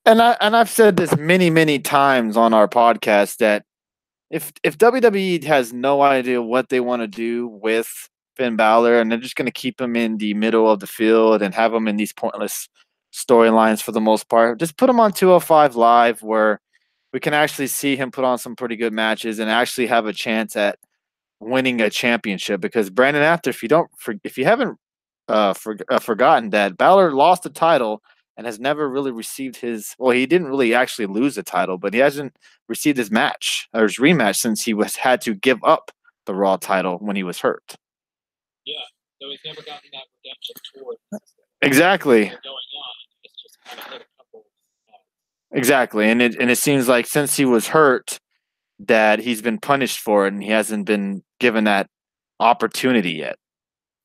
I've said this many times on our podcast that if WWE has no idea what they want to do with Finn Balor and they're just going to keep him in the middle of the field and have him in these pointless storylines for the most part, just put him on 205 Live where we can actually see him put on some pretty good matches and actually have a chance at winning a championship. Because Brandon, after if you haven't forgotten that Balor lost the title and has never really received his. Well, he didn't really actually lose the title, but he hasn't received his match or his rematch since he had to give up the Raw title when he was hurt. Yeah, so he's never gotten that redemption tour. Exactly. Going on, it's just kind of hit a couple. Exactly, and it seems like since he was hurt, that he's been punished for it, and he hasn't been given that opportunity yet.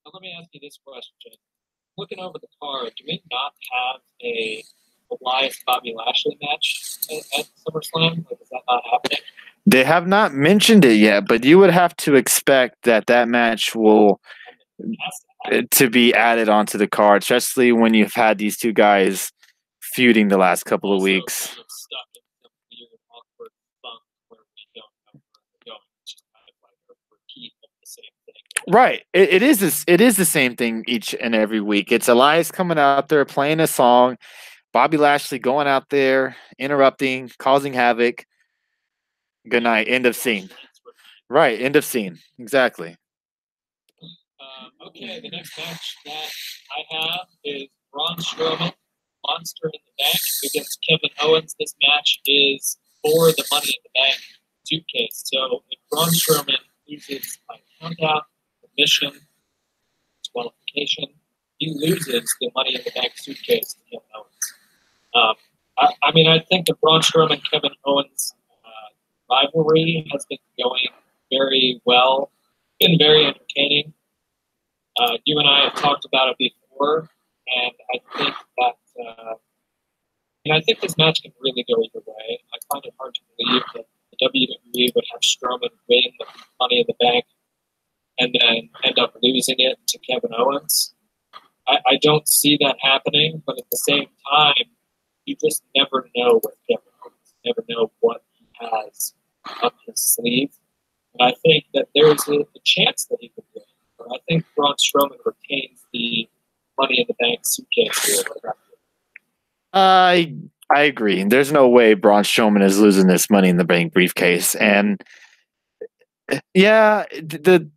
Now, let me ask you this question: looking over the card, do we not have a Elias Bobby Lashley match at SummerSlam? Like, is that not happening? They have not mentioned it yet, but you would have to expect that match will to be added onto the card, especially when you've had these two guys feuding the last couple of weeks. Kind of stuck in some weird, awkward funk where we don't know where we're going. It's just kind of like a repeat of the same thing. Right. It is the same thing each and every week. It's Elias coming out there playing a song, Bobby Lashley going out there, interrupting, causing havoc. Good night. End of scene. Right. End of scene. Exactly. Okay, the next match that I have is Braun Strowman, Monster in the Bank, against Kevin Owens. This match is for the Money in the Bank suitcase. So if Braun Strowman loses by countdown, submission, disqualification, he loses the Money in the Bank suitcase to Kevin Owens. I think the Braun Strowman Kevin Owens rivalry has been going very well, been very entertaining. You and I have talked about it before, and I think that I think this match can really go either way. I find it hard to believe that the WWE would have Strowman win the Money in the Bank and then end up losing it to Kevin Owens. I don't see that happening, but at the same time, you just never know with Kevin Owens. You never know what he has up his sleeve. And I think that there's a chance that he could win. But I think Braun Strowman retains the Money in the Bank suitcase here. I agree. There's no way Braun Strowman is losing this Money in the Bank briefcase. And yeah, the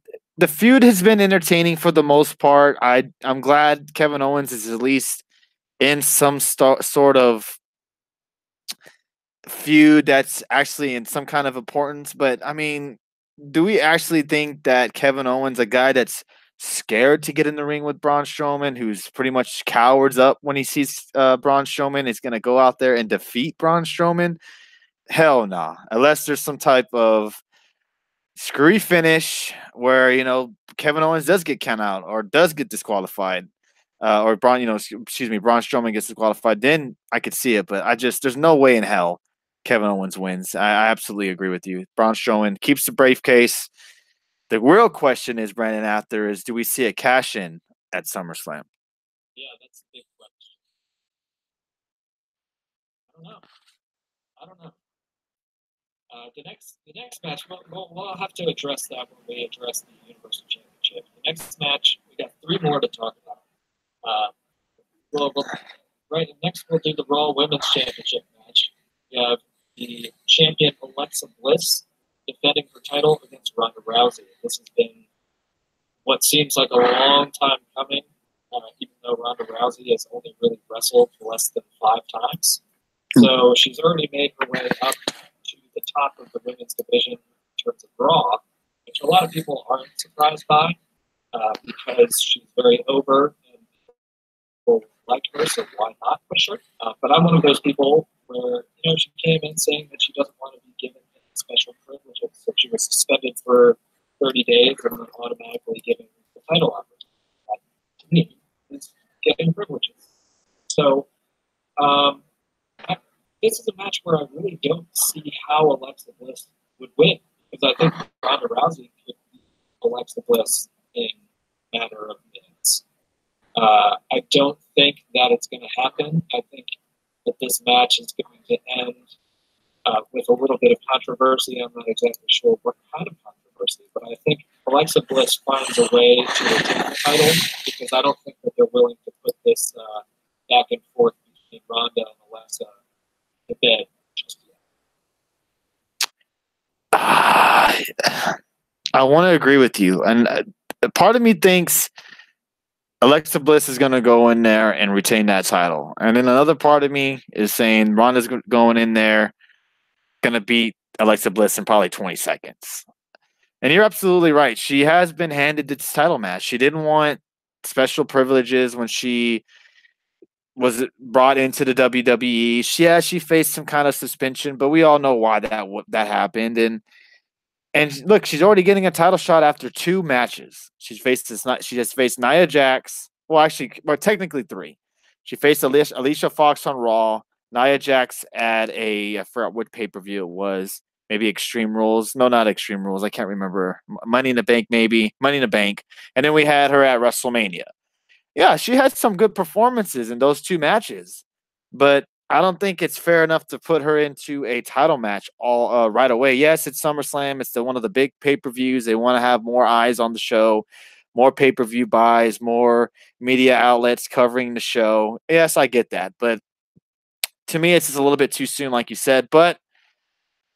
feud has been entertaining for the most part. I'm glad Kevin Owens is at least in some sort of feud that's actually in some kind of importance. But I mean, do we actually think that Kevin Owens, a guy that's scared to get in the ring with Braun Strowman, who's pretty much cowards up when he sees Braun Strowman, is going to go out there and defeat Braun Strowman? Hell no. Nah. Unless there's some type of screwy finish where, Kevin Owens does get count out or does get disqualified. Or Braun Strowman gets disqualified, then I could see it. But there's no way in hell Kevin Owens wins. I absolutely agree with you. Braun Strowman keeps the briefcase. The real question is, Brandon, do we see a cash in at SummerSlam? Yeah, that's a big question. I don't know. The next match, we'll have to address that when we address the Universal Championship. The next match, we got 3 more to talk about. Next we'll do the Raw Women's Championship match. We have the champion Alexa Bliss defending her title against Ronda Rousey. This has been what seems like a long time coming, even though Ronda Rousey has only really wrestled less than 5 times. So she's already made her way up to the top of the women's division in terms of Raw, which a lot of people aren't surprised by because she's very over and people like her, so why not push her? But I'm one of those people where, she came in saying that she doesn't want to be given any special privileges, so she was suspended for 30 days and then automatically given the title opportunity. That, to me, is getting privileges. So, this is a match where I really don't see how Alexa Bliss would win, because I think Ronda Rousey could beat Alexa Bliss in a matter of minutes. I don't think that it's going to happen. I think that this match is going to end with a little bit of controversy. I'm not exactly sure what kind of controversy, but I think Alexa Bliss finds a way to retain the title because I don't think that they're willing to put this back and forth between Ronda and Alexa to bed just yet. I want to agree with you. And part of me thinks Alexa Bliss is going to go in there and retain that title. And then another part of me is saying Ronda's going in there, going to beat Alexa Bliss in probably 20 seconds. And you're absolutely right. She has been handed this title match. She didn't want special privileges when she was brought into the WWE. She faced some kind of suspension, but we all know why that happened. And look, she's already getting a title shot after 2 matches. She has faced Nia Jax. Well, technically 3. She faced Alicia Fox on Raw, Nia Jax at I forgot what pay-per-view it was. Maybe Extreme Rules. No, not Extreme Rules. I can't remember. Money in the Bank, maybe. Money in the Bank. And then we had her at WrestleMania. Yeah, she had some good performances in those 2 matches. But I don't think it's fair enough to put her into a title match all right away. Yes, it's SummerSlam. It's one of the big pay-per-views. They want to have more eyes on the show, more pay-per-view buys, more media outlets covering the show. Yes, I get that. But to me, it's just a little bit too soon, like you said. But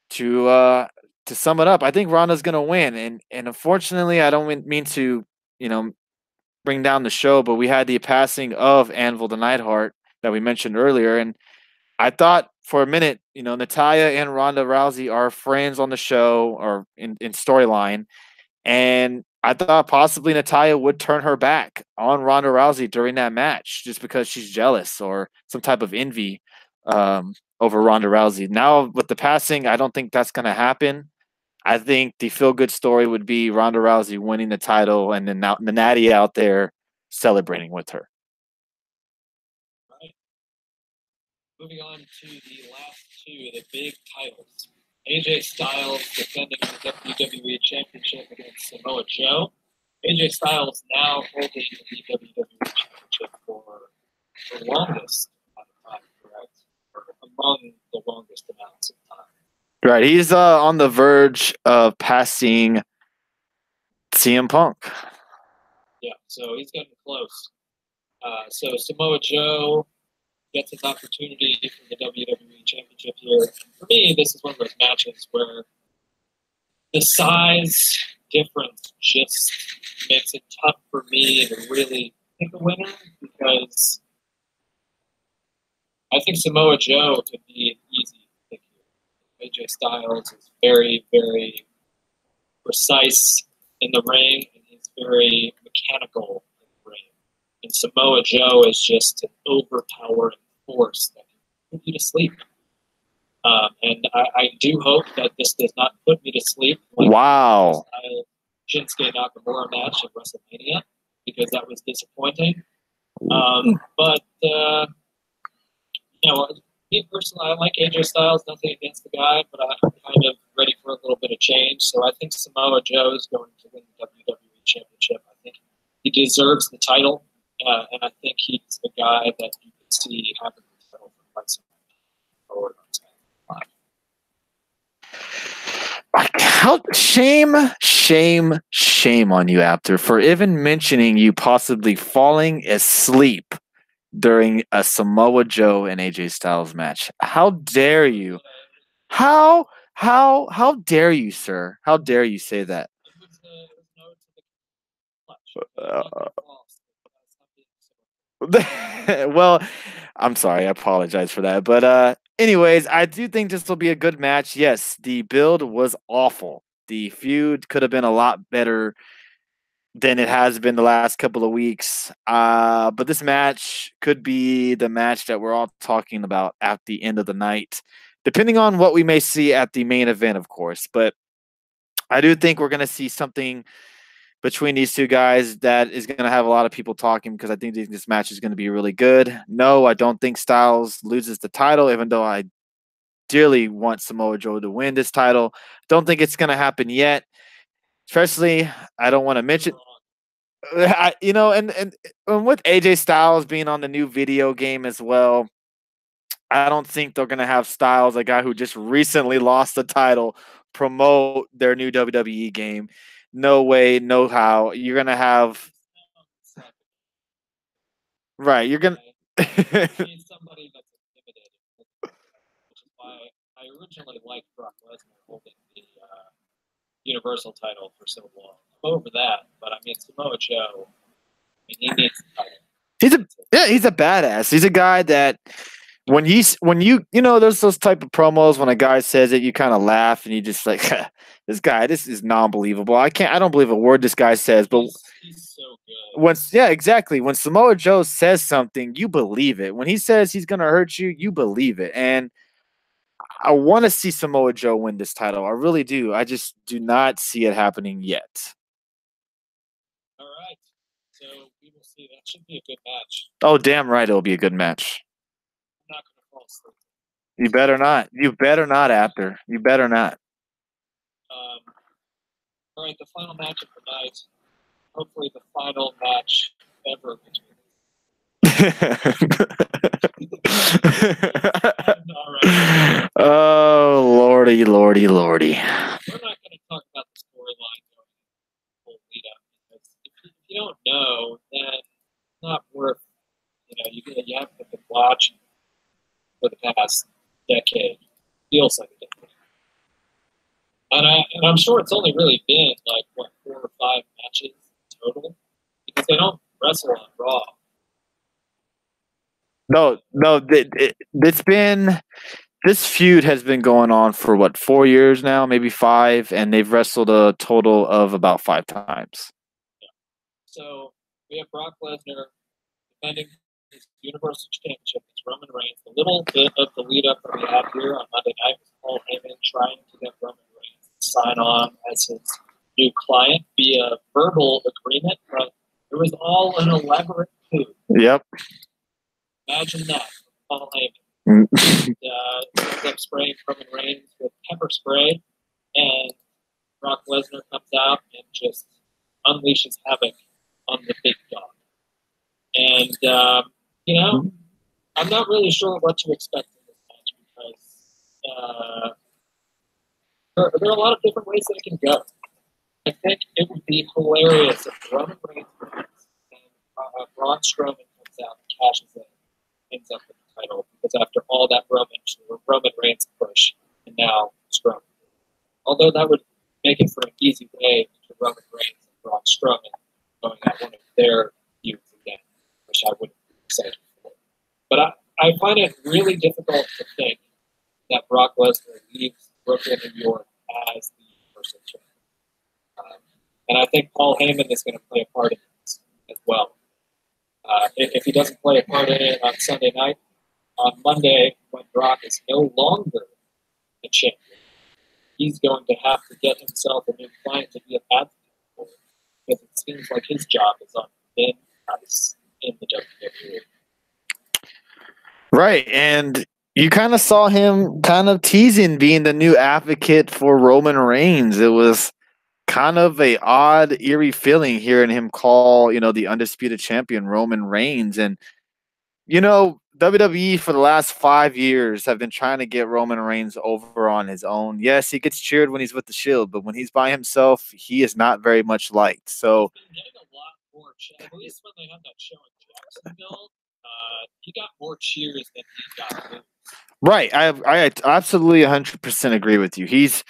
to sum it up, I think Ronda's going to win. And unfortunately, I don't mean to, bring down the show, but we had the passing of Anvil the Neidhart that we mentioned earlier. And I thought for a minute, Natalya and Ronda Rousey are friends on the show or in storyline. And I thought possibly Natalya would turn her back on Ronda Rousey during that match just because she's jealous or some type of envy over Ronda Rousey. Now, with the passing, I don't think that's going to happen. I think the feel-good story would be Ronda Rousey winning the title and then the Natty out there celebrating with her. Right. Moving on to the last 2, the big titles. AJ Styles defending the WWE Championship against Samoa Joe. AJ Styles now holding the WWE Championship for the longest amount of time, correct? Or among the longest amounts of time. Right. He's on the verge of passing CM Punk. Yeah, so he's getting close. So Samoa Joe gets his opportunity for the WWE Championship here. And for me, this is one of those matches where the size difference just makes it tough for me to really pick a winner because I think Samoa Joe could be an easy pick here. AJ Styles is very, very precise in the ring, and he's very mechanical in the ring. And Samoa Joe is just an overpowering force that can put you to sleep. And I do hope that this does not put me to sleep. Like wow. The Shinsuke Nakamura match at WrestleMania, because that was disappointing. But me personally, I like AJ Styles. Nothing against the guy, but I'm kind of ready for a little bit of change. So I think Samoa Joe is going to win the WWE Championship. I think he deserves the title, and I think he's the guy that you can see having the title for quite some time forward on time. Shame on you, Apter, for even mentioning you possibly falling asleep during a Samoa Joe and AJ Styles match. How dare you? How dare you, sir? How dare you say that? Well, I'm sorry. I apologize for that. But anyways, I do think this will be a good match. Yes, the build was awful. The feud could have been a lot better than it has been the last couple of weeks. But this match could be the match that we're all talking about at the end of the night, depending on what we may see at the main event, of course. But I do think we're going to see something between these 2 guys that is going to have a lot of people talking because I think this match is going to be really good. No, I don't think Styles loses the title, even though I dearly want Samoa Joe to win this title. Don't think it's going to happen yet. Especially, I don't want to mention, and with AJ Styles being on the new video game as well, I don't think they're going to have Styles, a guy who just recently lost the title, promote their new WWE game. No way, no how. You're going to have right. You're going I to need somebody that's intimidated, which is why I originally liked Brock Lesnar holding the Universal title for so long. I'm over that, but I mean Samoa Joe. I mean, he needs the title. he's a badass. He's a guy that when there's those type of promos when a guy says it, you kind of laugh and you just like this is non-believable. I don't believe a word this guy says, but he's so good. Exactly. When Samoa Joe says something, you believe it. When he says he's gonna hurt you, you believe it. And I want to see Samoa Joe win this title. I really do. I just do not see it happening yet. All right. So we will see. That should be a good match. Oh, damn right, it'll be a good match. I'm not going to fall asleep. You better not. You better not, Apter. You better not. All right, the final match of the night. Hopefully, the final match ever between. Oh, lordy. We're not going to talk about the storyline going the whole lead up because if you don't know, then it's not worth. You haven't been watching for the past decade. Feels like a decade. And I'm sure it's only really been like 4 or 5 matches total because they don't wrestle on Raw. No, this feud has been going on for 4 years now, maybe 5, and they've wrestled a total of about 5 times. Yeah. So we have Brock Lesnar defending his Universal Championship against Roman Reigns. A little bit of the lead up that we had here on Monday night was Paul Heyman trying to get Roman Reigns to sign on as his new client via verbal agreement, but it was all an elaborate coup. Yep. Imagine that, Paul Heyman. Ends up spraying Roman Reigns with pepper spray, and Brock Lesnar comes out and just unleashes havoc on the big dog. And, I'm not really sure what to expect in this match because there are a lot of different ways that it can go. I think it would be hilarious if Roman Reigns wins and Braun Strowman comes out and cashes in, ends up with the title because after all that Roman Reigns push, and now Strowman. Although that would make it for an easy way to Roman Reigns and Braun Strowman going at one of their feuds again, which I wouldn't be excited for. But I find it really difficult to think that Brock Lesnar leaves Brooklyn, New York as the Universal Champion. And I think Paul Heyman is going to play a part in this as well. If he doesn't play a part in it on Sunday night, on Monday, when Brock is no longer the champion, he's going to have to get himself a new client to be an advocate for, because it seems like his job is on thin ice in the WWE. Right, and you kind of saw him kind of teasing being the new advocate for Roman Reigns. It was kind of a odd, eerie feeling hearing him call, the undisputed champion Roman Reigns. And, WWE for the last 5 years have been trying to get Roman Reigns over on his own. Yes, he gets cheered when he's with the Shield, but when he's by himself, he is not very much liked. So, he's been getting a lot more, at least when they had that show in Jacksonville, he got more cheers than he got moves. Right. I absolutely 100% agree with you. He used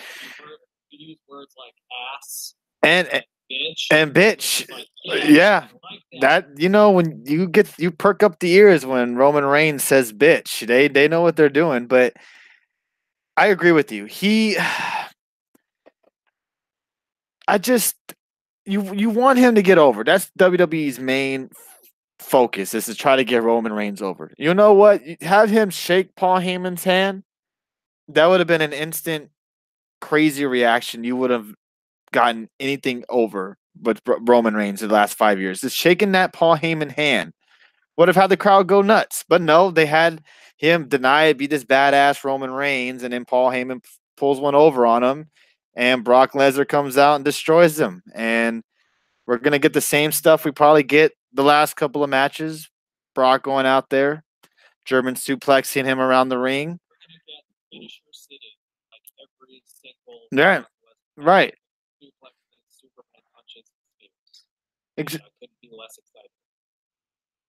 words like ass and bitch. And bitch. Like, yeah. Like that when you perk up the ears when Roman Reigns says bitch. They know what they're doing, but I agree with you. You want him to get over. That's WWE's main focus is to try to get Roman Reigns over. You know what? Have him shake Paul Heyman's hand. That would have been an instant crazy reaction. You would have gotten anything over with Roman Reigns in the last 5 years. Just shaking that Paul Heyman hand would have had the crowd go nuts. But no, they had him deny it, be this badass Roman Reigns, and then Paul Heyman pulls one over on him, and Brock Lesnar comes out and destroys him. And we're going to get the same stuff we probably get the last couple of matches. Brock going out there, German suplexing him around the ring. We're going to get finisher city, like every single Yeah, right. Superman punches and spears. Ex- I couldn't be less excited.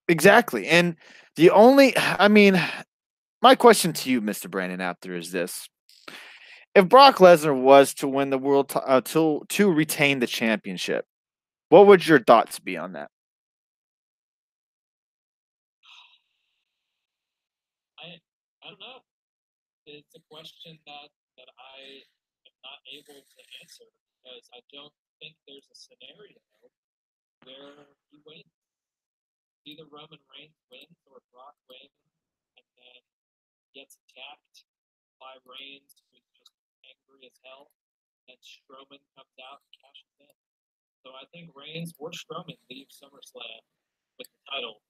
exactly. And my question to you, Mr. Brandon Apter, is this. If Brock Lesnar was to win the to retain the championship, what would your thoughts be on that? I don't know. It's a question that I am not able to answer because I don't think there's a scenario where he wins. Either Roman Reigns wins or Brock wins and then gets attacked by Reigns, who's just angry as hell, and Strowman comes out and cashes in. So I think Reigns or Strowman leave SummerSlam with the title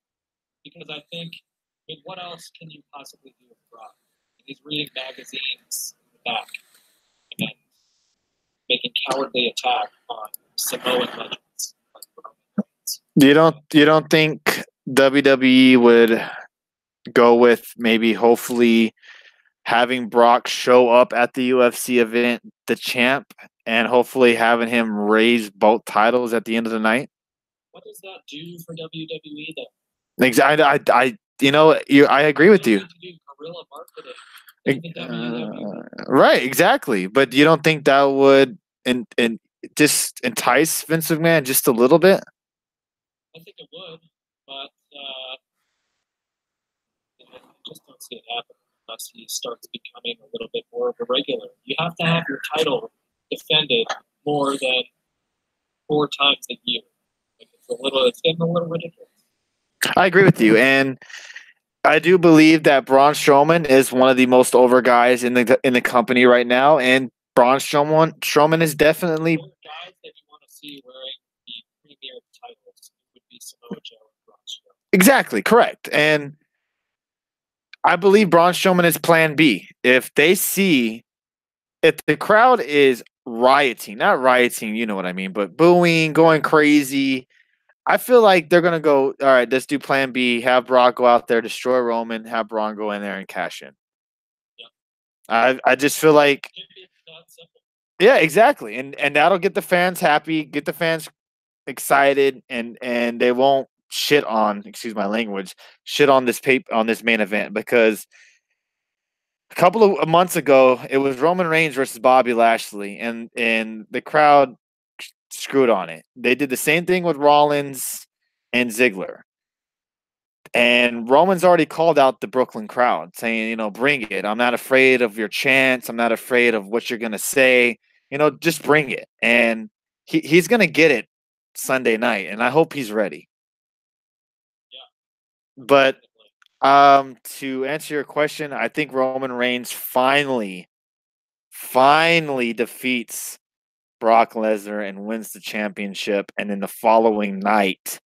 because I think, what else can you possibly do with Brock? He's reading magazines in the back and making cowardly attack on Samoan legends like Roman Reigns. You don't think WWE would go with maybe hopefully having Brock show up at the UFC event, the champ, and hopefully having him raise both titles at the end of the night? What does that do for WWE though? Exactly. I agree with you. To do guerrilla marketing. Right, exactly. But you don't think that would and just entice Vince McMahon just a little bit? I think it would, but I just don't see it happen unless he starts becoming a little bit more of a regular. You have to have your title defended more than 4 times a year. It's getting a little ridiculous. I agree with you, and I do believe that Braun Strowman is one of the most over guys in the company right now, and Braun Strowman is definitely guys that you want to see wearing the premier titles would be Samoa Joe and Braun Strowman. Exactly correct, and I believe Braun Strowman is Plan B. If the crowd is rioting, not rioting, you know what I mean, but booing, going crazy. I feel like they're gonna go. All right, let's do Plan B. Have Brock go out there, destroy Roman. Have Braun go in there and cash in. Yeah. I just feel like. Yeah, exactly, and that'll get the fans happy, get the fans excited, and they won't shit on. Excuse my language. Shit on this main event because a couple of months ago it was Roman Reigns versus Bobby Lashley, and the crowd screwed on it. They did the same thing with Rollins and Ziggler. And Roman's already called out the Brooklyn crowd, saying, bring it. I'm not afraid of your chants. I'm not afraid of what you're going to say. Just bring it. And he's going to get it Sunday night, and I hope he's ready. Yeah. But to answer your question, I think Roman Reigns finally defeats Brock Lesnar and wins the championship, and then the following night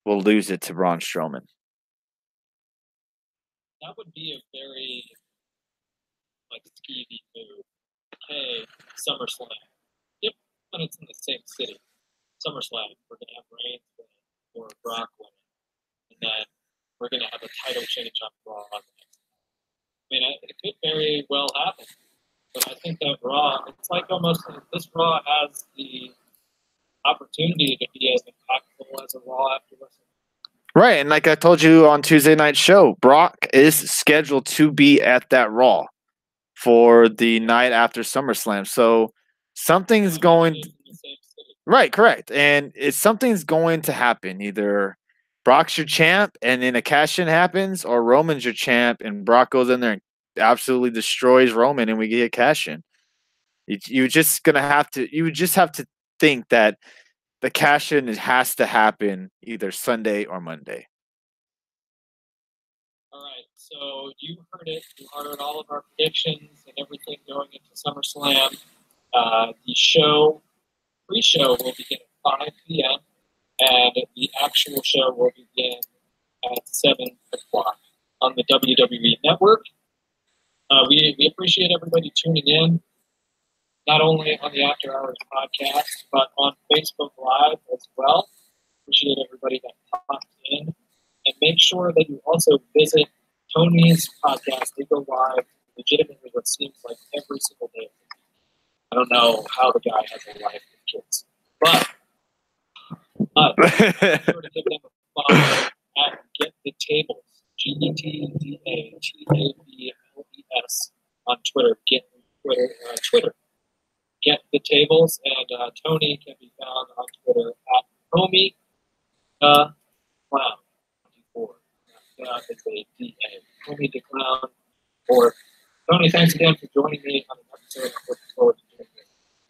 will lose it to Braun Strowman. That would be a very skeevy move. Hey, SummerSlam. Yep, but it's in the same city. SummerSlam, we're gonna have Reigns win or Brock win, and then we're gonna have a title change on Raw. I mean, it could very well happen, but I think that Raw, it's like almost this Raw has the opportunity to be as impactful as a Raw after WrestleMania. Right, and like I told you on Tuesday night show, Brock is scheduled to be at that Raw for the night after SummerSlam. So something's going right, correct. And something's going to happen. Either Brock's your champ and then a cash-in happens, or Roman's your champ and Brock goes in there and absolutely destroys Roman and we get a cash-in. You would just have to think that the cash-in has to happen either Sunday or Monday. All right, so you heard it. You heard all of our predictions and everything going into SummerSlam. The pre-show will begin at 5 p.m. and the actual show will begin at 7 o'clock on the WWE Network. We appreciate everybody tuning in, not only on the After Hours podcast, but on Facebook Live as well. Appreciate everybody that popped in. And make sure that you also visit Tony's podcast, they go live legitimately what seems like every single day. I don't know how the guy has a life with kids, but be sure to give them a follow at Get the Tables, GETDATABLES on Twitter. Twitter. Get the Tables, and Tony can be found on Twitter at Homie Clown 24. It's a DA. Homie the Clown. Or Tony, thanks again for joining me on an episode. I'm looking forward to doing this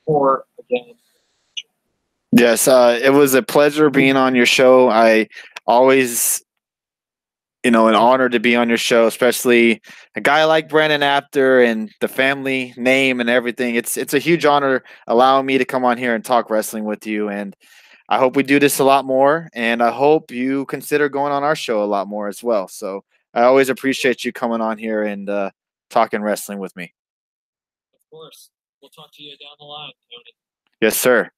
more again. Yes, it was a pleasure being on your show. I always, an honor to be on your show, especially a guy like Brandon Apter and the family name and everything. It's a huge honor allowing me to come on here and talk wrestling with you. And I hope we do this a lot more. And I hope you consider going on our show a lot more as well. So I always appreciate you coming on here and talking wrestling with me. Of course. We'll talk to you down the line, Tony. Yes, sir.